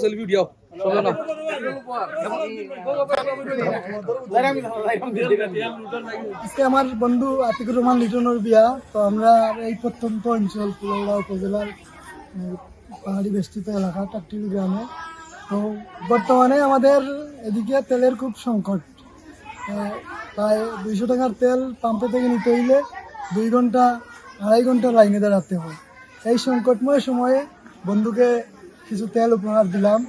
Selfie উঠিয়াও সবাই না আজকে আমার বন্ধু আতিকুর রহমান লিটনের বিয়া। তো আমরা এই প্রত্যন্ত অঞ্চল কুলাউড়া উপজেলার পাহাড়ি বেষ্টিত এলাকা টাট্টিল গ্রামে। তো বর্তমানে আমাদের এদিকে তেলের খুব সংকট। প্রায় 200 টাকার তেল পাম্পে থেকে নিতে হইলে 2 ঘন্টা 2.5 ঘন্টা লাইনে দাঁড়াতে হয়। এই সংকটময় সময়ে বন্ধুকে কিছু তেল উপহার দিলাম।